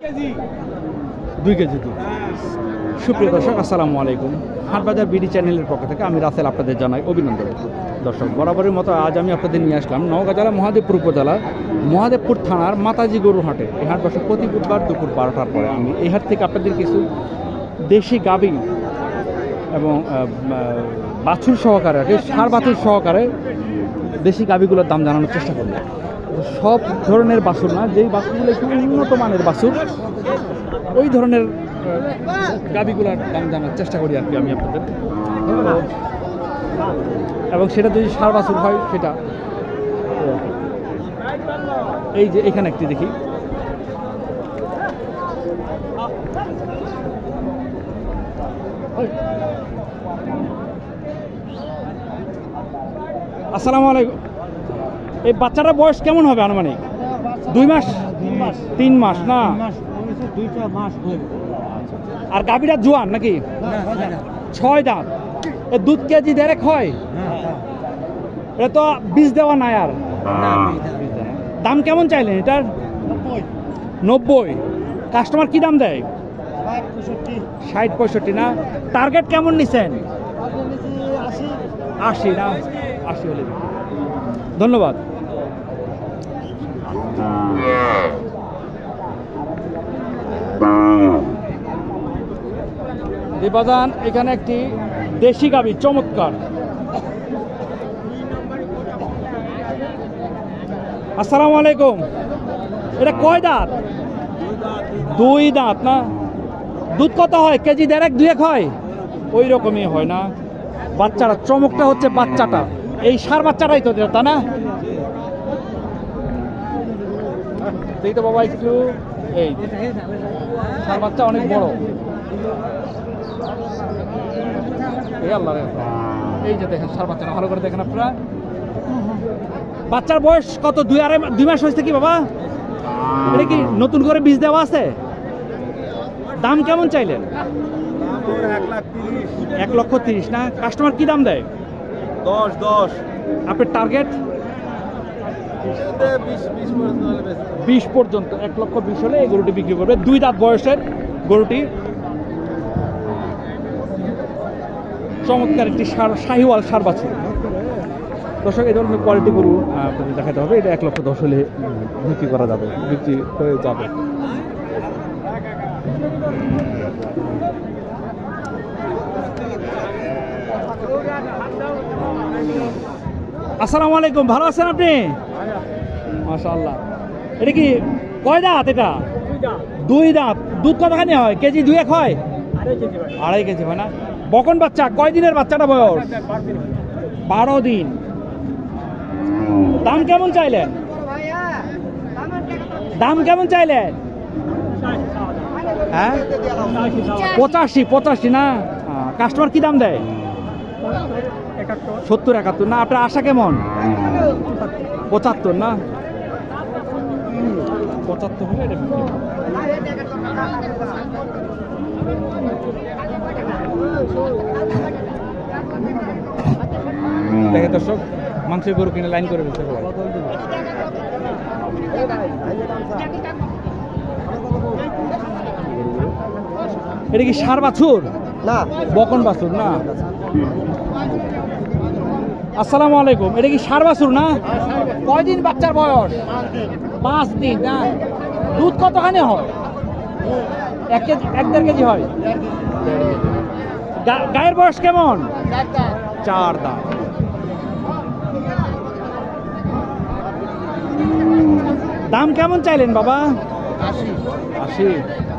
2 KG দুধ। সুপ্রিয় দর্শক আসসালামু আলাইকুম। হাটবাজার বিডি চ্যানেলের পক্ষ থেকে আমি রাসেল আপনাদের জানাই অভিনন্দন। দর্শক বরাবরের মতো আজ আমি আপনাদের নিয়ে আসলাম নওগাঁ জেলা মহাদেবপুর উপজেলার মহাদেবপুর থানার মাতাজি গরুর হাটে। এই হাট বসে প্রতি বুধবার দুপুর 12টার পরে। আমি এই হাট থেকে আপনাদের কিছু দেশি গাভী এবং বাছুর সহকারে ষাঁড় বাছুর সহকারে দেশি গাভীগুলোর দাম জানানোর চেষ্টা করব। সব ধরনের বাছুর না, যেই বাছুরগুলো একটু উন্নত মানের বাছুর ওই ধরনের গাভীগুলোর দাম জানার চেষ্টা করি আর কি আমি আপনাদের। এবং সেটা যদি ষাঁড় বাছুর হয় সেটা এই যে এখানে একটি দেখি। আসসালামু আলাইকুম। এই বাচ্চাটার বয়স কেমন হবে আনুমানিক? 2 মাস 3 মাস না? আর গাভীটা জোয়ান নাকি? 6 দাঁত। এ দুধ কেজি দেড়েক হয়? এটা তো বীজ দেওয়া নাই আর। দাম কেমন চাইলেন এটার? 90। কাস্টমার কি দাম দেয়? 60-65 না? টার্গেট কেমন নিছেন? 80 না? 80 হলে ধন্যবাদ। বাজান এখানে একটি দেশি গাভী চমৎকার। আসসালামু আলাইকুম। এটা কয় দাঁত? 2 দাঁত না? দুধ কত হয়? কেজি দেড়েক 2 হয়? ওই রকমই হয় না? বাচ্চাটা চমকটা হচ্ছে বাচ্চাটা, এই ষাঁড় বাচ্চাটাই তো তা না? এই তো বাবা একটু এই ষাঁড় বাচ্চা অনেক বড়। এই যে দেখেন ষাঁড় বাচ্চাটা ভালো করে দেখেন আপনারা। বাচ্চার বয়স কত? 2 মাস হয়েছে কি বাবা? এটা কি নতুন করে বীজ দেওয়া আছে? দাম কেমন চাইলেন? 1,30,000 না? কাস্টমার কি দাম দেয়? 10। আপনার টার্গেট 20 পর্যন্ত। 1,20,000 হলে এই গরুটি বিক্রি করবে। 2 দাঁত বয়সের গরুটি। চমৎকার একটি শাহিওয়াল ষাঁড় বাছুর। দর্শক এই ধরনের কোয়ালিটি গরু আপনাদের দেখাতে হবে। এটা 1,10,000 হলে বিক্রি করা যাবে, বিক্রি হয়ে যাবে। আসসালামু আলাইকুম। ভালো আছেন আপনি? মাশাআল্লাহ। এটা কি কয় দাঁত? এটা 2 দাঁত। দুধ কতখানি হয়? কেজি 2 হয়? 2.5 কেজি হয় না? বকন বাচ্চা। কয় দিনের বাচ্চাটা বয়স? 12 দিন। দাম কেমন চাইলেন? দাম কেমন চাইলেন? হ্যাঁ 85 না? কাস্টমার কি দাম দেয়? 70-71 না? আপনার আশা কেমন? 75 না? 75 হলে এটা বিক্রি। দেখে দর্শক মাংসের গরু কিনে লাইন করে দিতে হবে। এটা কি ষাঁড় বাছুর না? বকন বাছুর না? আসসালামু আলাইকুম। এটা কি ষাঁড় বাছুর না? কয়দিন বাচ্চার বয়স? 5 দিন না? দুধ কতখানি হয়? 1-1.5 কেজি হয়? গায়ের বয়স কেমন? 4 দাঁত। দাম কেমন চাইলেন বাবা? 80।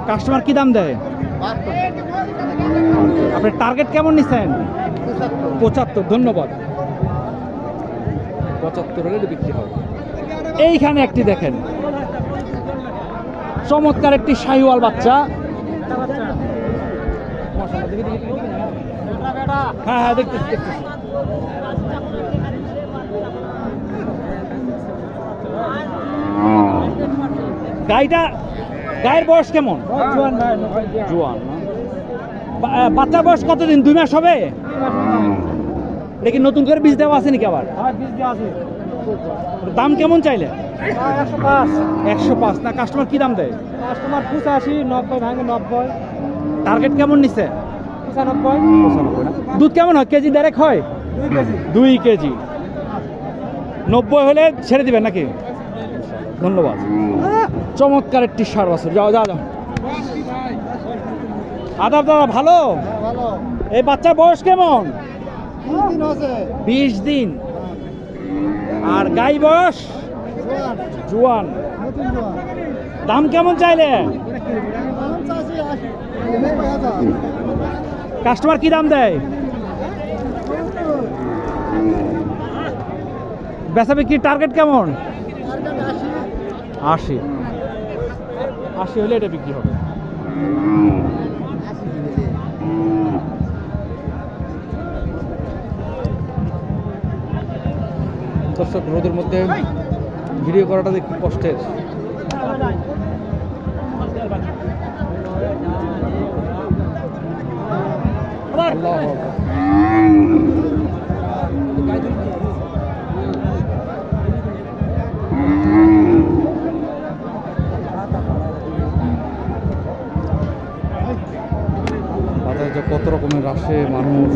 কাস্টমার কি দাম দেয়? আপনার টার্গেট কেমন নিচ্ছেন? 75। ধন্যবাদ। 75 হলে বিক্রি হবে। এইখানে একটি দেখেন চমৎকার একটি শাহিওয়াল বাচ্চা। হ্যাঁ দেখতেছি। গায়ের বয়স কেমন? জোয়ান। বাচ্চার বয়স কতদিন? 2 মাস হবে? দেখি নতুন করে বীজ দেওয়া আছে নাকি আবার? দাম কেমন চাইলে? 105 না, কাস্টমার কি দাম দেয়? কাস্টমার 85, 90 ভাঙে 90, টার্গেট কেমন নিচ্ছে? 95 না। দুধ কেমন হয়? কেজি ডাইরেক্ট হয় 2 কেজি। 2 কেজি। 90 হলে ছেড়ে দিবেন নাকি? ধন্যবাদ। চমৎকার একটি ষাঁড় বাছুর। যাও যাও যাও। আদাব দাদা, ভালো? ভালো। এই বাচ্চার বয়স কেমন? 20 দিন আছে। 20 দিন। আর গাই বয়স? জোয়ান। নতুন জোয়ান। দাম কেমন চাইলে? দাম চাইছি 80,000। কাস্টমার কি দাম দেয়? বেচা বিক্রির টার্গেট কেমন? 80 হলে এটা বিক্রি হবে। দর্শক, রোদের মধ্যে ভিডিও করাটা একটু কষ্টের। আল্লাহু আকবার। বাজারে যে কত রকমের আসে মানুষ।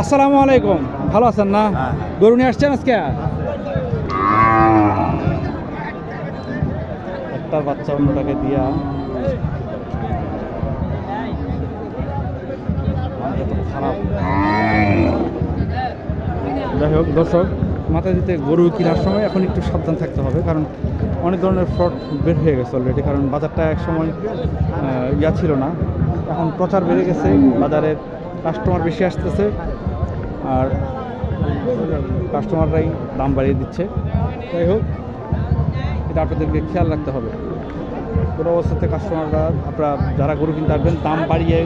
আসসালামু আলাইকুম, ভালো আছেন না? গরু নিয়ে আসছেন আজকে? একটা বাচ্চা অন্যটাকে দিয়া খারাপ। যাই হোক দর্শক, মাথা দিতে গরু কেনার সময় এখন একটু সাবধান থাকতে হবে, কারণ অনেক ধরনের ফ্রড বের হয়ে গেছে অলরেডি। কারণ বাজারটা এক সময় ইয়া ছিল না, এখন প্রচার বেড়ে গেছে, বাজারের কাস্টমার বেশি আসতেছে আর কাস্টমাররাই দাম বাড়িয়ে দিচ্ছে। যাই হোক, এটা আপনাদেরকে খেয়াল রাখতে হবে। কোনো অবস্থাতে কাস্টমাররা, আপনারা যারা গরু কিনতে আসবেন, দাম বাড়িয়ে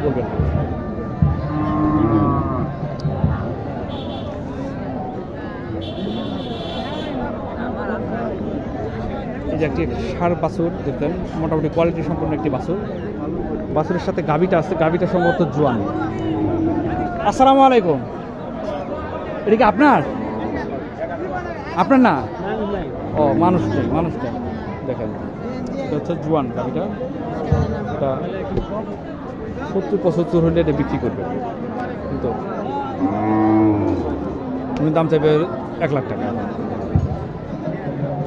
বলবেন না। এই যে একটি ষাঁড় বাছুর দেখবেন, মোটামুটি কোয়ালিটি সম্পন্ন একটি বাছুর। বাছুরের সাথে গাভীটা আছে, গাভীটা সম্ভবত জোয়ান। আসসালামু আলাইকুম, এটা কি আপনার? আপনার না? ও, মানুষ নেই, মানুষটা দেখেন। এটা হচ্ছে জোয়ান গাভীটা। এটা 70-75 হলে এটা বিক্রি করবে, কিন্তু উনি দাম চাইবে 1 লাখ টাকা।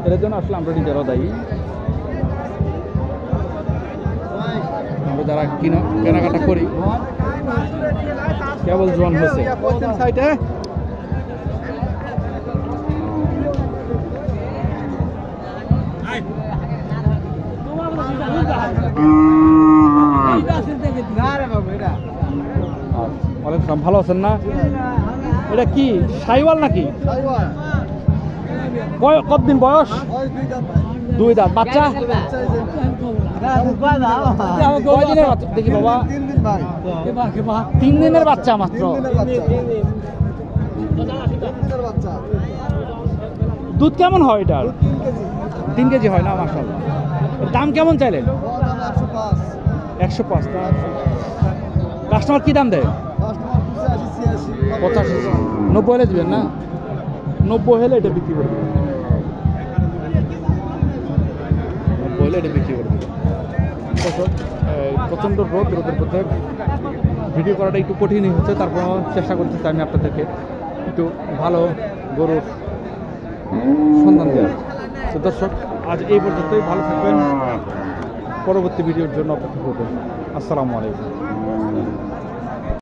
এর জন্য আসলে আমরা নিজেরাও দায়ী। আমরা যারা কেনাকাটা করি, কেবল জোয়ান হয়েছে। ওয়ালাইকুম, ভালো আছেন না? এটা কি শাইওয়াল নাকি? কতদিন বয়স? 2 দাঁত। বাচ্চা? কয়দিনের বাচ্চা দেখি বাবা? 3 দিনের বাচ্চা মাত্র। দুধ কেমন হয় এটার? 3 কেজি হয় না? মাশাআল্লাহ। দাম কেমন চাইলেন? 105। কাস্টমার কি দাম দেয়? 85, 90 হলে দিবেন না? 90 হলে এটা বিক্রি করবে। 90 হলে এটা বিক্রি করবে। প্রচণ্ড রোদের মধ্যে ভিডিও করাটা একটু কঠিনই হচ্ছে, তারপর চেষ্টা করতেছি আমি আপনাদেরকে একটু ভালো গরুর সন্ধান দেওয়ার। তো দর্শক, আজ এই পর্যন্তই। ভালো থাকবেন, পরবর্তী ভিডিওর জন্য অপেক্ষা করবেন। আসসালামু আলাইকুম।